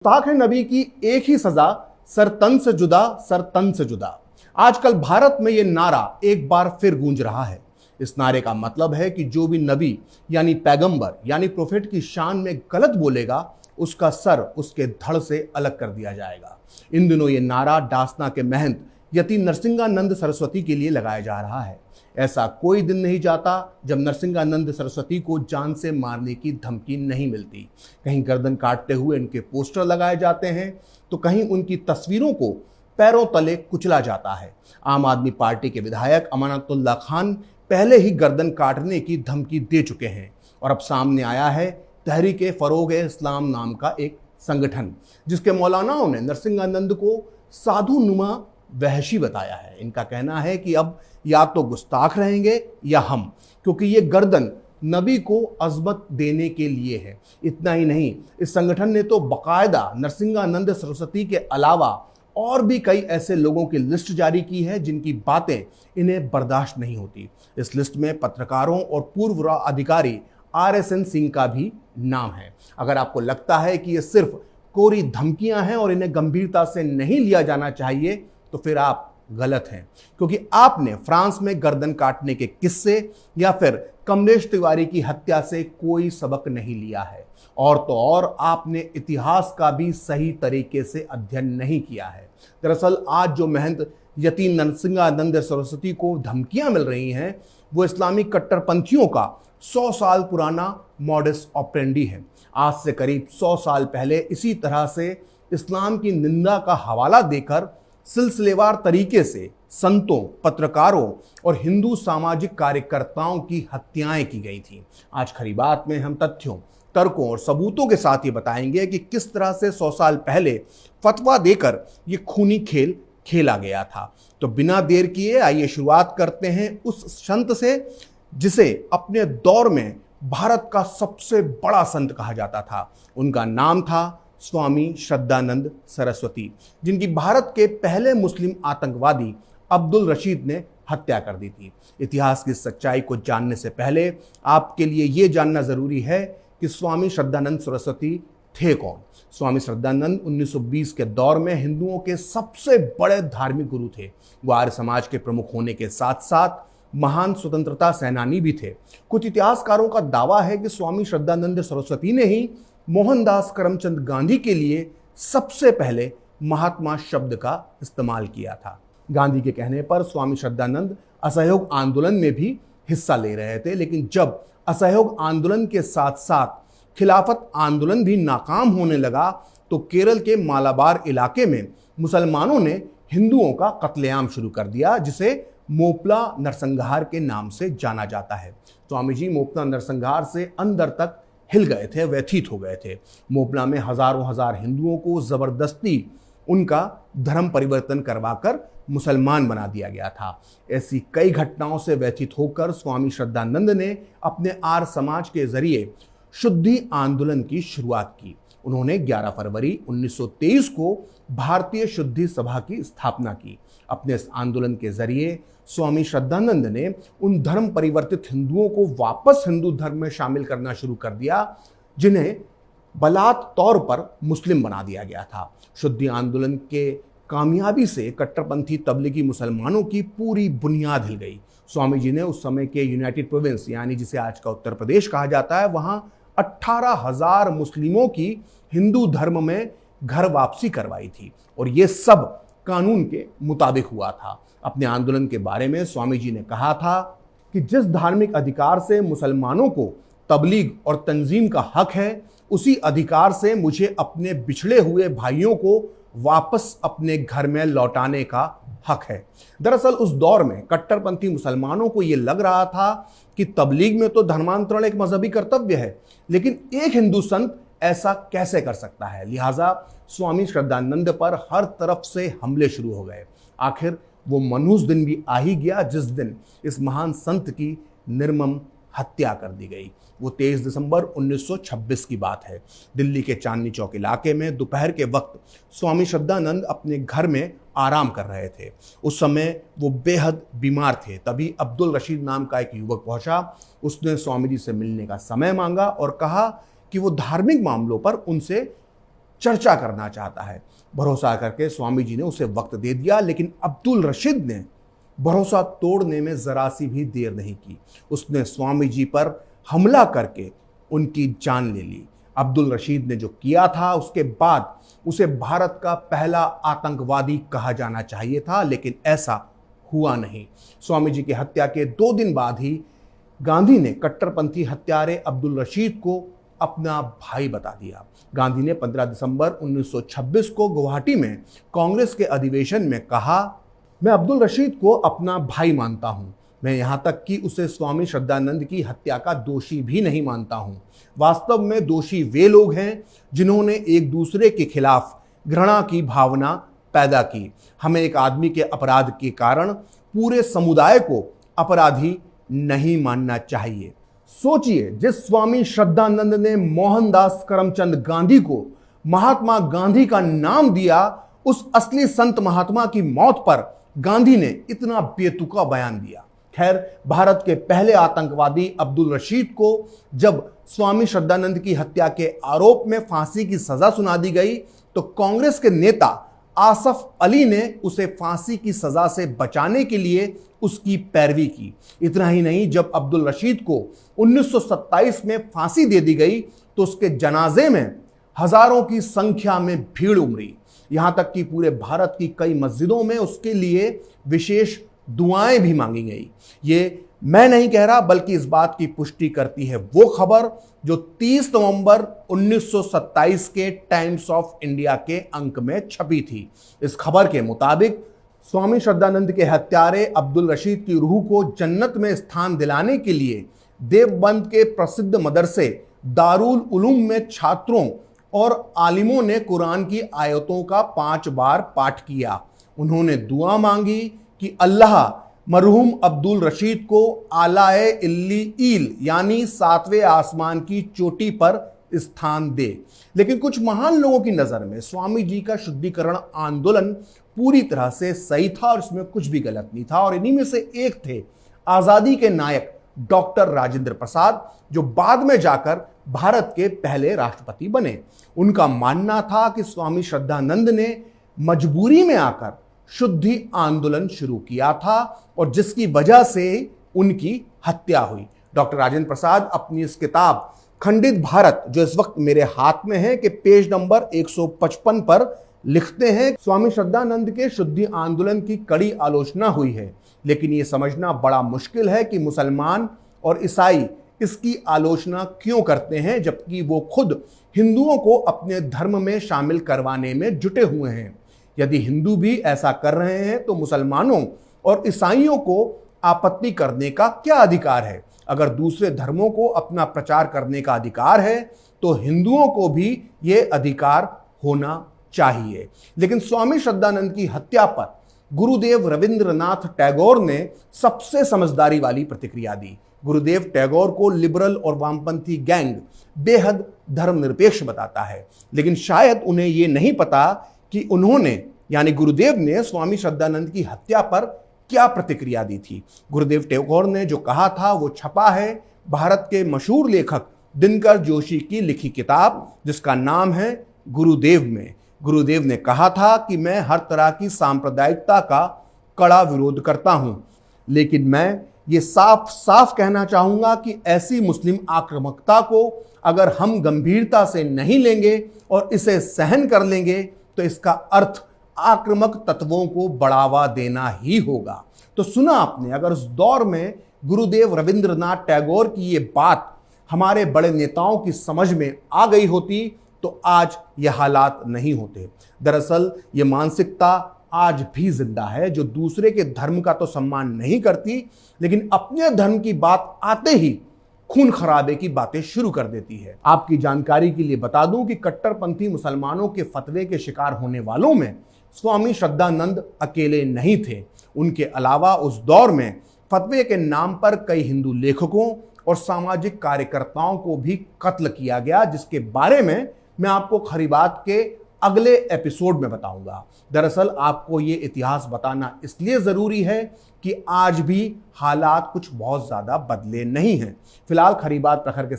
गुस्ताख नबी की एक ही सजा, सर तन से जुदा, सर तन से जुदा। आजकल भारत में यह नारा एक बार फिर गूंज रहा है। इस नारे का मतलब है कि जो भी नबी यानी पैगंबर यानी प्रोफेट की शान में गलत बोलेगा, उसका सर उसके धड़ से अलग कर दिया जाएगा। इन दिनों ये नारा डासना के महंत यति नरसिंहानंद सरस्वती के लिए लगाया जा रहा है। ऐसा कोई दिन नहीं जाता जब नरसिंहानंद सरस्वती को जान से मारने की धमकी नहीं मिलती। कहीं गर्दन काटते हुए इनके पोस्टर लगाए जाते हैं, तो कहीं उनकी तस्वीरों को पैरों तले कुचला जाता है। आम आदमी पार्टी के विधायक अमानतुल्लाह खान पहले ही गर्दन काटने की धमकी दे चुके हैं और अब सामने आया है तहरीक फरोग इस्लाम नाम का एक संगठन, जिसके मौलानाओं ने नरसिंहानंद को साधु नुमा वहशी बताया है। इनका कहना है कि अब या तो गुस्ताख रहेंगे या हम, क्योंकि ये गर्दन नबी को अज़मत देने के लिए है। इतना ही नहीं, इस संगठन ने तो बाकायदा नरसिंहानंद सरस्वती के अलावा और भी कई ऐसे लोगों की लिस्ट जारी की है जिनकी बातें इन्हें बर्दाश्त नहीं होती। इस लिस्ट में पत्रकारों और पूर्व अधिकारी RSN सिंह का भी नाम है। अगर आपको लगता है कि ये सिर्फ कोरी धमकियां हैं और इन्हें गंभीरता से नहीं लिया जाना चाहिए, तो फिर आप गलत हैं, क्योंकि आपने फ्रांस में गर्दन काटने के किस्से या फिर कमलेश तिवारी की हत्या से कोई सबक नहीं लिया है। और तो और आपने इतिहास का भी सही तरीके से अध्ययन नहीं किया है। दरअसल आज जो महंत यति नरसिंहानंद सरस्वती को धमकियां मिल रही हैं, वो इस्लामिक कट्टरपंथियों का 100 साल पुराना मॉडस ऑपरेंडी है। आज से करीब 100 साल पहले इसी तरह से इस्लाम की निंदा का हवाला देकर सिलसिलेवार तरीके से संतों, पत्रकारों और हिंदू सामाजिक कार्यकर्ताओं की हत्याएं की गई थी। आज खरी बात में हम तथ्यों, तर्कों और सबूतों के साथ ये बताएंगे कि किस तरह से 100 साल पहले फतवा देकर ये खूनी खेल खेला गया था। तो बिना देर किए आइए शुरुआत करते हैं उस संत से जिसे अपने दौर में भारत का सबसे बड़ा संत कहा जाता था। उनका नाम था स्वामी श्रद्धानंद सरस्वती, जिनकी भारत के पहले मुस्लिम आतंकवादी अब्दुल रशीद ने हत्या कर दी थी। इतिहास की सच्चाई को जानने से पहले आपके लिए ये जानना जरूरी है कि स्वामी श्रद्धानंद सरस्वती थे कौन। स्वामी श्रद्धानंद 1920 के दौर में हिंदुओं के सबसे बड़े धार्मिक गुरु थे। वो आर्य समाज के प्रमुख होने के साथ साथ महान स्वतंत्रता सेनानी भी थे। कुछ इतिहासकारों का दावा है कि स्वामी श्रद्धानंद सरस्वती ने ही मोहनदास करमचंद गांधी के लिए सबसे पहले महात्मा शब्द का इस्तेमाल किया था। गांधी के कहने पर स्वामी श्रद्धानंद असहयोग आंदोलन में भी हिस्सा ले रहे थे, लेकिन जब असहयोग आंदोलन के साथ साथ खिलाफत आंदोलन भी नाकाम होने लगा, तो केरल के मालाबार इलाके में मुसलमानों ने हिंदुओं का कत्लेआम शुरू कर दिया, जिसे मोपला नरसंहार के नाम से जाना जाता है। स्वामी जी मोपला नरसंहार से अंदर तक हिल गए थे, व्यथित हो गए थे। मोपला में हजारों हजार हिंदुओं को जबरदस्ती उनका धर्म परिवर्तन करवाकर मुसलमान बना दिया गया था। ऐसी कई घटनाओं से व्यथित होकर स्वामी श्रद्धानंद ने अपने आर्य समाज के जरिए शुद्धि आंदोलन की शुरुआत की। उन्होंने 11 फरवरी 1923 को भारतीय शुद्धि सभा की स्थापना की। अपने इस आंदोलन के जरिए स्वामी श्रद्धानंद ने उन धर्म परिवर्तित हिंदुओं को वापस हिंदू धर्म में शामिल करना शुरू कर दिया, जिन्हें बलात् तौर पर मुस्लिम बना दिया गया था। शुद्धि आंदोलन के कामयाबी से कट्टरपंथी तबलीगी मुसलमानों की पूरी बुनियाद हिल गई। स्वामी जी ने उस समय के यूनाइटेड प्रोविंस, यानी जिसे आज का उत्तर प्रदेश कहा जाता है, वहां 18,000 मुस्लिमों की हिंदू धर्म में घर वापसी करवाई थी, और ये सब कानून के मुताबिक हुआ था। अपने आंदोलन के बारे में स्वामी जी ने कहा था कि जिस धार्मिक अधिकार से मुसलमानों को तबलीग और तंजीम का हक है, उसी अधिकार से मुझे अपने बिछड़े हुए भाइयों को वापस अपने घर में लौटाने का हक है। दरअसल उस दौर में कट्टरपंथी मुसलमानों को यह लग रहा था कि तबलीग में तो धर्मांतरण एक मजहबी कर्तव्य है, लेकिन एक हिंदू संत ऐसा कैसे कर सकता है। लिहाजा स्वामी श्रद्धानंद पर हर तरफ से हमले शुरू हो गए। आखिर वो मनहूस दिन भी आ ही गया जिस दिन इस महान संत की निर्मम हत्या कर दी गई। वो 23 दिसंबर 1926 की बात है। दिल्ली के चांदनी चौक इलाके में दोपहर के वक्त स्वामी श्रद्धानंद अपने घर में आराम कर रहे थे। उस समय वो बेहद बीमार थे। तभी अब्दुल रशीद नाम का एक युवक पहुंचा। उसने स्वामी जी से मिलने का समय मांगा और कहा कि वो धार्मिक मामलों पर उनसे चर्चा करना चाहता है। भरोसा करके स्वामी जी ने उसे वक्त दे दिया, लेकिन अब्दुल रशीद ने भरोसा तोड़ने में जरा सी भी देर नहीं की। उसने स्वामी जी पर हमला करके उनकी जान ले ली। अब्दुल रशीद ने जो किया था, उसके बाद उसे भारत का पहला आतंकवादी कहा जाना चाहिए था, लेकिन ऐसा हुआ नहीं। स्वामी जी की हत्या के 2 दिन बाद ही गांधी ने कट्टरपंथी हत्यारे अब्दुल रशीद को अपना भाई बता दिया। गांधी ने 15 दिसंबर 1926 को गुवाहाटी में कांग्रेस के अधिवेशन में कहा, मैं अब्दुल रशीद को अपना भाई मानता हूं। मैं यहां तक कि उसे स्वामी श्रद्धानंद की हत्या का दोषी भी नहीं मानता हूं। वास्तव में दोषी वे लोग हैं जिन्होंने एक दूसरे के खिलाफ घृणा की भावना पैदा की। हमें एक आदमी के अपराध के कारण पूरे समुदाय को अपराधी नहीं मानना चाहिए। सोचिए, जिस स्वामी श्रद्धानंद ने मोहनदास करमचंद गांधी को महात्मा गांधी का नाम दिया, उस असली संत महात्मा की मौत पर गांधी ने इतना बेतुका बयान दिया। खैर, भारत के पहले आतंकवादी अब्दुल रशीद को जब स्वामी श्रद्धानंद की हत्या के आरोप में फांसी की सजा सुना दी गई, तो कांग्रेस के नेता आसफ अली ने उसे फांसी की सजा से बचाने के लिए उसकी पैरवी की। इतना ही नहीं, जब अब्दुल रशीद को 1927 में फांसी दे दी गई, तो उसके जनाजे में हजारों की संख्या में भीड़ उमड़ी। यहां तक कि पूरे भारत की कई मस्जिदों में उसके लिए विशेष दुआएं भी मांगी गई। ये मैं नहीं कह रहा, बल्कि इस बात की पुष्टि करती है वो खबर जो 30 नवंबर 1927 के टाइम्स ऑफ इंडिया के अंक में छपी थी। इस खबर के मुताबिक स्वामी श्रद्धानंद के हत्यारे अब्दुल रशीद की रूह को जन्नत में स्थान दिलाने के लिए देवबंद के प्रसिद्ध मदरसे दारुल उलूम में छात्रों और आलिमों ने कुरान की आयतों का 5 बार पाठ किया। उन्होंने दुआ मांगी कि अल्लाह मरहूम अब्दुल रशीद को आलाए इल्लीईल यानी 7वें आसमान की चोटी पर स्थान दे। लेकिन कुछ महान लोगों की नजर में स्वामी जी का शुद्धिकरण आंदोलन पूरी तरह से सही था और इसमें कुछ भी गलत नहीं था। और इन्हीं में से एक थे आजादी के नायक डॉक्टर राजेंद्र प्रसाद, जो बाद में जाकर भारत के पहले राष्ट्रपति बने। उनका मानना था कि स्वामी श्रद्धानंद ने मजबूरी में आकर शुद्धि आंदोलन शुरू किया था और जिसकी वजह से उनकी हत्या हुई। डॉक्टर राजेंद्र प्रसाद अपनी इस किताब खंडित भारत, जो इस वक्त मेरे हाथ में है, के पेज नंबर 155 पर लिखते हैं, स्वामी श्रद्धानंद के शुद्धि आंदोलन की कड़ी आलोचना हुई है, लेकिन यह समझना बड़ा मुश्किल है कि मुसलमान और ईसाई इसकी आलोचना क्यों करते हैं, जबकि वो खुद हिंदुओं को अपने धर्म में शामिल करवाने में जुटे हुए हैं। यदि हिंदू भी ऐसा कर रहे हैं तो मुसलमानों और ईसाइयों को आपत्ति करने का क्या अधिकार है? अगर दूसरे धर्मों को अपना प्रचार करने का अधिकार है तो हिंदुओं को भी यह अधिकार होना चाहिए। लेकिन स्वामी श्रद्धानंद की हत्या पर गुरुदेव रविंद्रनाथ टैगोर ने सबसे समझदारी वाली प्रतिक्रिया दी। गुरुदेव टैगोर को लिबरल और वामपंथी गैंग बेहद धर्मनिरपेक्ष बताता है, लेकिन शायद उन्हें यह नहीं पता कि उन्होंने यानी गुरुदेव ने स्वामी श्रद्धानंद की हत्या पर क्या प्रतिक्रिया दी थी। गुरुदेव टैगोर ने जो कहा था वो छपा है भारत के मशहूर लेखक दिनकर जोशी की लिखी किताब जिसका नाम है गुरुदेव में। गुरुदेव ने कहा था कि मैं हर तरह की सांप्रदायिकता का कड़ा विरोध करता हूं, लेकिन मैं ये साफ साफ कहना चाहूंगा कि ऐसी मुस्लिम आक्रामकता को अगर हम गंभीरता से नहीं लेंगे और इसे सहन कर लेंगे तो इसका अर्थ आक्रामक तत्वों को बढ़ावा देना ही होगा। तो सुना आपने, अगर उस दौर में गुरुदेव रविंद्रनाथ टैगोर की ये बात हमारे बड़े नेताओं की समझ में आ गई होती तो आज ये हालात नहीं होते। दरअसल ये मानसिकता आज भी जिंदा है, जो दूसरे के धर्म का तो सम्मान नहीं करती, लेकिन अपने धर्म की बात आते ही खून खराबे की बातें शुरू कर देती है। आपकी जानकारी के लिए बता दूं कि कट्टरपंथी मुसलमानों के फतवे के शिकार होने वालों में स्वामी श्रद्धानंद अकेले नहीं थे। उनके अलावा उस दौर में फतवे के नाम पर कई हिंदू लेखकों और सामाजिक कार्यकर्ताओं को भी कत्ल किया गया, जिसके बारे में मैं आपको खरीबात के अगले एपिसोड में बताऊंगा। दरअसल आपको ये इतिहास बताना इसलिए जरूरी है कि आज भी हालात कुछ बहुत ज्यादा बदले नहीं हैं। फिलहाल खरीबात प्रखर के